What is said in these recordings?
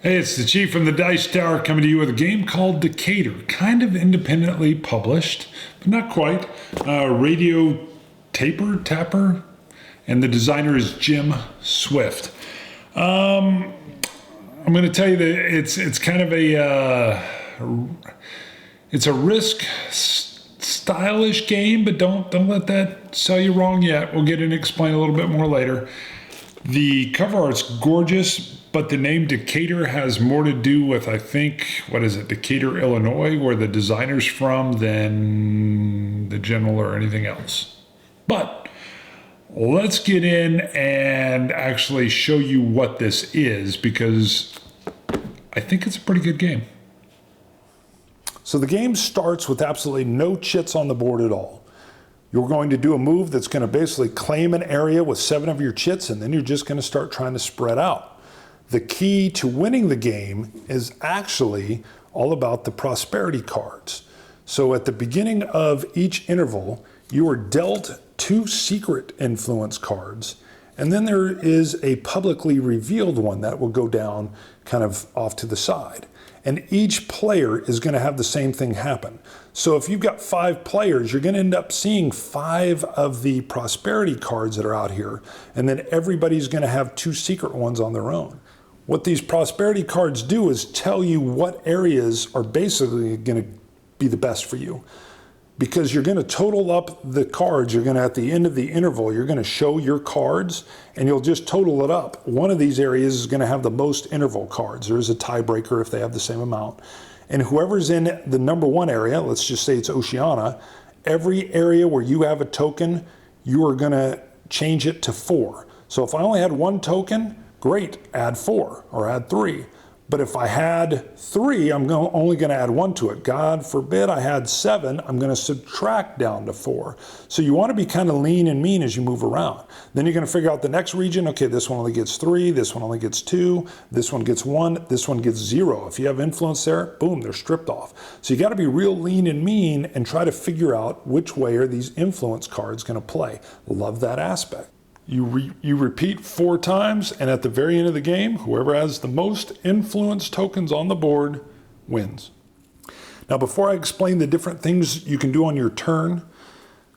Hey, it's the Chief from the Dice Tower coming to you with a game called Decatur. Kind of independently published, but not quite. Radio Tapir, and the designer is Jim Swift. I'm going to tell you that it's kind of it's a risk stylish game, but don't let that sell you wrong yet. We'll get in and explain a little bit more later. The cover art's gorgeous, but the name Decatur has more to do with, I think, Decatur, Illinois, where the designer's from, than the general or anything else. But let's get in and actually show you what this is, because I think it's a pretty good game. So the game starts with absolutely no chits on the board at all. You're going to do a move that's going to basically claim an area with 7 of your chits, and then you're just going to start trying to spread out. The key to winning the game is actually all about the prosperity cards. So at the beginning of each interval, you are dealt 2 secret influence cards, and then there is a publicly revealed one that will go down kind of off to the side. And each player is going to have the same thing happen. So if you've got 5 players, you're going to end up seeing 5 of the prosperity cards that are out here, and then everybody's going to have 2 secret ones on their own. What these prosperity cards do is tell you what areas are basically going to be the best for you. Because you're going to total up the cards, you're going to, at the end of the interval, you're going to show your cards, and you'll just total it up. One of these areas is going to have the most interval cards. There is a tiebreaker if they have the same amount. And whoever's in the number 1 area, let's just say it's Oceania, every area where you have a token, you are going to change it to 4. So if I only had 1 token, great, add 4 or add 3. But if I had 3, I'm only going to add 1 to it. God forbid I had 7, I'm going to subtract down to 4. So you want to be kind of lean and mean as you move around. Then you're going to figure out the next region. Okay, this one only gets 3, this one only gets 2, this one gets 1, this one gets 0. If you have influence there, boom, they're stripped off. So you got to be real lean and mean and try to figure out which way are these influence cards going to play. Love that aspect. You repeat 4 times, and at the very end of the game, whoever has the most influence tokens on the board wins. Now, before I explain the different things you can do on your turn,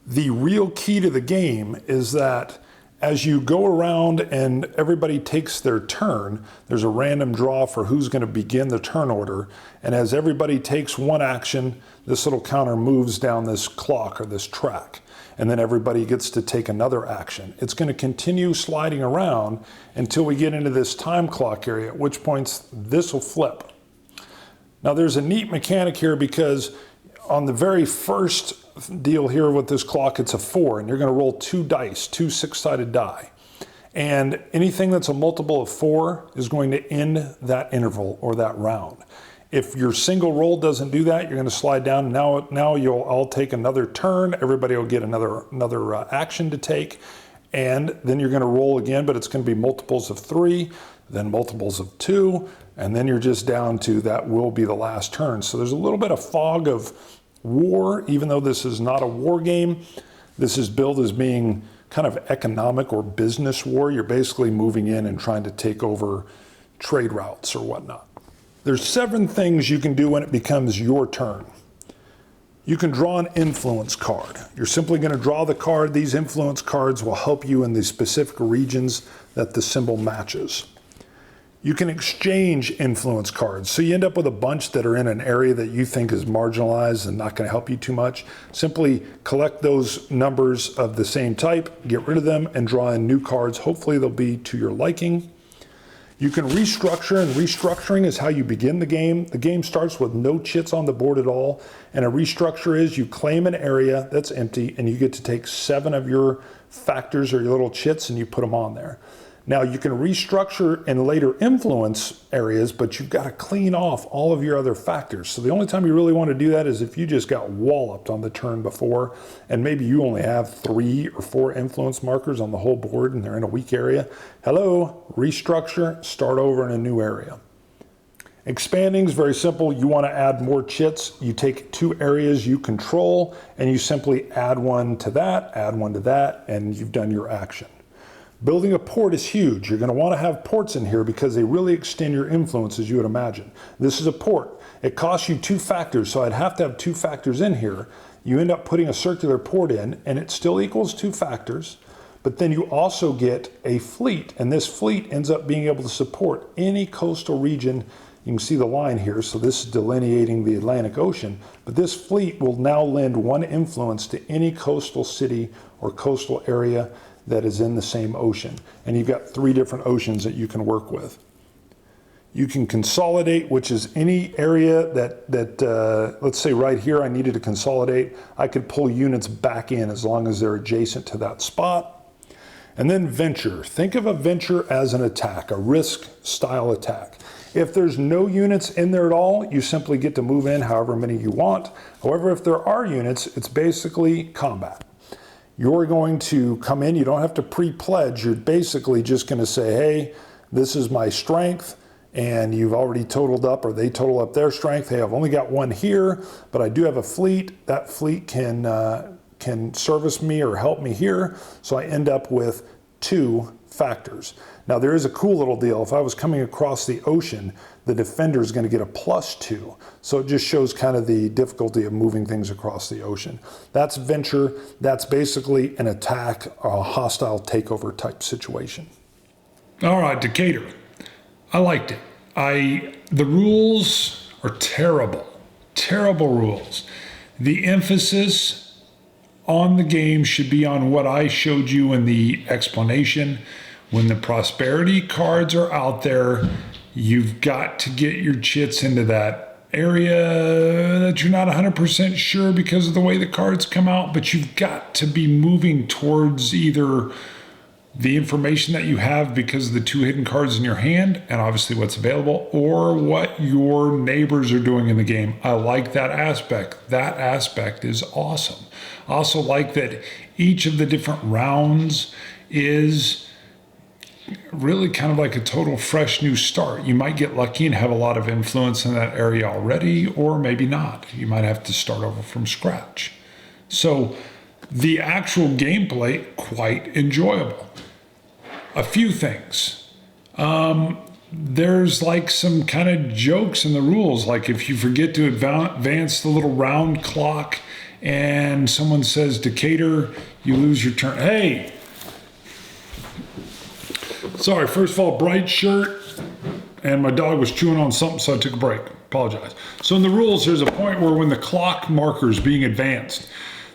the real key to the game is that as you go around and everybody takes their turn, there's a random draw for who's going to begin the turn order. And as everybody takes one action, this little counter moves down this clock or this track. And then everybody gets to take another action. It's going to continue sliding around until we get into this time clock area, at which points this will flip. Now there's a neat mechanic here, because on the very first deal here with this clock, it's a 4, and you're going to roll 2 dice, 2 6-sided die. And anything that's a multiple of 4 is going to end that interval or that round. If your single roll doesn't do that, you're going to slide down. Now you'll all take another turn. Everybody will get another action to take. And then you're going to roll again, but it's going to be multiples of 3, then multiples of 2, and then you're just down to that will be the last turn. So there's a little bit of fog of war, even though this is not a war game. This is billed as being kind of economic or business war. You're basically moving in and trying to take over trade routes or whatnot. There's 7 things you can do when it becomes your turn. You can draw an influence card. You're simply going to draw the card. These influence cards will help you in the specific regions that the symbol matches. You can exchange influence cards. So you end up with a bunch that are in an area that you think is marginalized and not going to help you too much. Simply collect those numbers of the same type, get rid of them, and draw in new cards. Hopefully they'll be to your liking. You can restructure, and restructuring is how you begin the game. The game starts with no chits on the board at all, and a restructure is you claim an area that's empty, and you get to take 7 of your factors or your little chits and you put them on there. Now you can restructure in later influence areas, but you've got to clean off all of your other factors. So the only time you really want to do that is if you just got walloped on the turn before, and maybe you only have 3 or 4 influence markers on the whole board and they're in a weak area. Hello, restructure, start over in a new area. Expanding is very simple. You want to add more chits. You take 2 areas you control and you simply add one to that, and you've done your action. Building a port is huge. You're going to want to have ports in here because they really extend your influence, as you would imagine. This is a port. It costs you 2 factors, so I'd have to have 2 factors in here. You end up putting a circular port in, and it still equals 2 factors, but then you also get a fleet, and this fleet ends up being able to support any coastal region. You can see the line here, so this is delineating the Atlantic Ocean, but this fleet will now lend 1 influence to any coastal city or coastal area that is in the same ocean. And you've got 3 different oceans that you can work with. You can consolidate, which is any area that let's say right here I needed to consolidate. I could pull units back in as long as they're adjacent to that spot. And then venture. Think of a venture as an attack, a risk style attack. If there's no units in there at all, you simply get to move in however many you want. However, if there are units, it's basically combat. You're going to come in, you don't have to pre-pledge, you're basically just going to say, hey, this is my strength, and you've already totaled up, or they total up their strength. Hey, I've only got 1 here, but I do have a fleet. That fleet can service me or help me here, so I end up with 2 factors. Now there is a cool little deal. If I was coming across the ocean, the defender is going to get a +2. So it just shows kind of the difficulty of moving things across the ocean. That's venture. That's basically an attack, a hostile takeover type situation. All right, Decatur. I liked it. The rules are terrible. Terrible rules. The emphasis on the game should be on what I showed you in the explanation. When the prosperity cards are out there, you've got to get your chits into that area that you're not 100% sure because of the way the cards come out, but you've got to be moving towards either the information that you have because of the 2 hidden cards in your hand and obviously what's available, or what your neighbors are doing in the game. I like that aspect. That aspect is awesome. I also like that each of the different rounds is really kind of like a total fresh new start. You might get lucky and have a lot of influence in that area already, or maybe not. You might have to start over from scratch. So the actual gameplay, quite enjoyable. A few things. There's like some kind of jokes in the rules, like if you forget to advance the little round clock and someone says Decatur, you lose your turn. Hey, sorry, first of all, bright shirt, and my dog was chewing on something, so I took a break. Apologize. So in the rules, there's a point where when the clock marker is being advanced,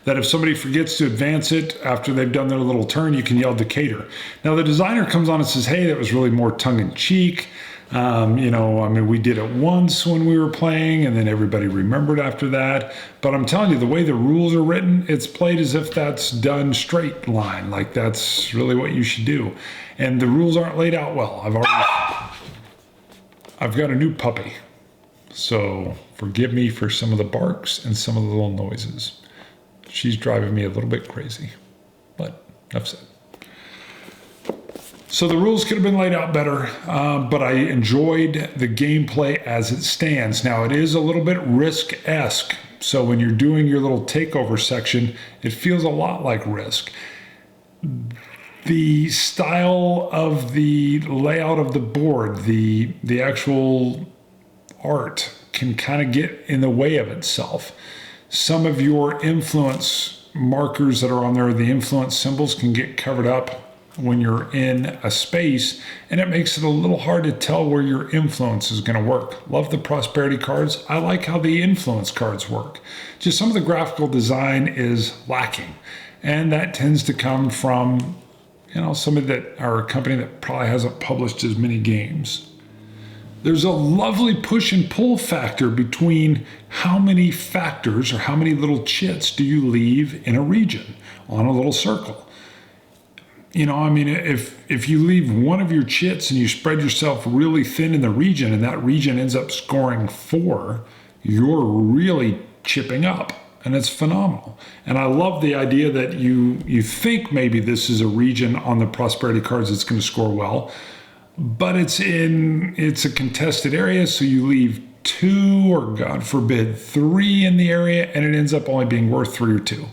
that if somebody forgets to advance it after they've done their little turn, you can yell Decatur. Now the designer comes on and says, hey, that was really more tongue-in-cheek. We did it once when we were playing, and then everybody remembered after that. But I'm telling you, the way the rules are written, it's played as if that's done straight line, like that's really what you should do. And the rules aren't laid out well. I've got a new puppy, so forgive me for some of the barks and some of the little noises. She's driving me a little bit crazy, but enough said. So the rules could have been laid out better, but I enjoyed the gameplay as it stands. Now it is a little bit Risk-esque, so when you're doing your little takeover section, it feels a lot like Risk. The style of the layout of the board, the actual art can kind of get in the way of itself. Some of your influence markers that are on there, the influence symbols, can get covered up when you're in a space, and it makes it a little hard to tell where your influence is going to work. Love the prosperity cards. I like how the influence cards work. Just some of the graphical design is lacking, and that tends to come from somebody that, or a company that probably hasn't published as many games. There's a lovely push and pull factor between how many factors or how many little chits do you leave in a region on a little circle. If you leave one of your chits and you spread yourself really thin in the region and that region ends up scoring 4, you're really chipping up, and it's phenomenal. And I love the idea that you think maybe this is a region on the prosperity cards that's going to score well. but it's a contested area, so you leave 2 or God forbid 3 in the area, and it ends up only being worth 3 or 2.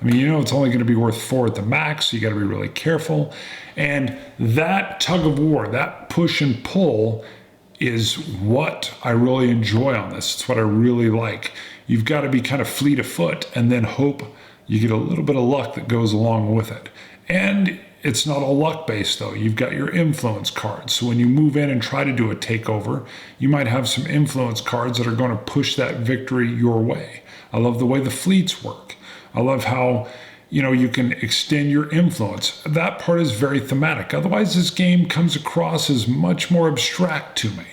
I mean, it's only going to be worth 4 at the max, so you got to be really careful. And that tug of war, that push and pull, is what I really enjoy on this. It's what I really like. You've got to be kind of fleet of foot and then hope you get a little bit of luck that goes along with it. And it's not all luck based though. You've got your influence cards. So when you move in and try to do a takeover, you might have some influence cards that are going to push that victory your way. I love the way the fleets work. I love how, you can extend your influence. That part is very thematic. Otherwise, this game comes across as much more abstract to me.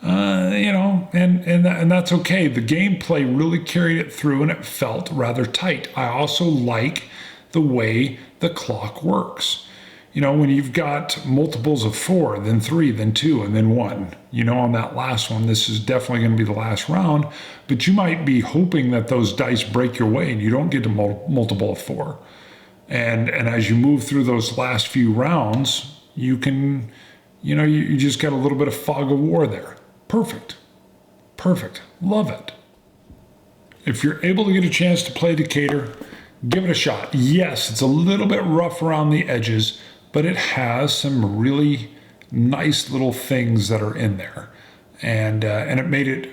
And that's okay. The gameplay really carried it through and it felt rather tight. I also like the way the clock works. When you've got multiples of 4, then 3, then 2, and then 1, on that last one, this is definitely going to be the last round, but you might be hoping that those dice break your way and you don't get to multiple of 4. And as you move through those last few rounds, you can, you just got a little bit of fog of war there. Perfect. Love it. If you're able to get a chance to play Decatur, give it a shot. Yes, it's a little bit rough around the edges, but it has some really nice little things that are in there. And it made it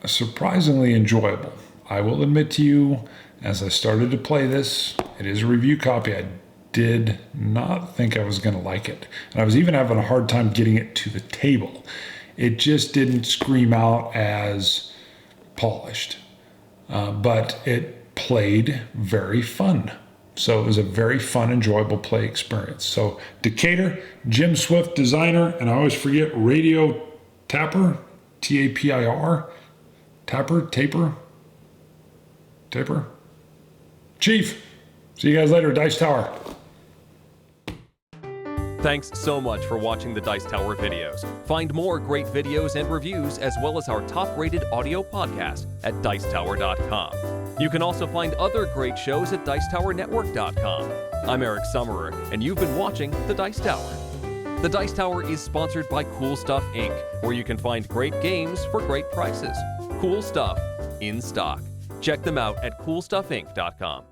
surprisingly enjoyable. I will admit to you, as I started to play this, it is a review copy. I did not think I was going to like it. And I was even having a hard time getting it to the table. It just didn't scream out as polished. But it played very fun. So it was a very fun, enjoyable play experience. So Decatur, Jim Swift, designer, and I always forget Radio Tapir, Tapir, Tapir. Chief, see you guys later, Dice Tower. Thanks so much for watching the Dice Tower videos. Find more great videos and reviews as well as our top-rated audio podcast at Dicetower.com. You can also find other great shows at Dicetowernetwork.com. I'm Eric Summerer, and you've been watching The Dice Tower. The Dice Tower is sponsored by Cool Stuff Inc., where you can find great games for great prices. Cool stuff in stock. Check them out at CoolStuffInc.com.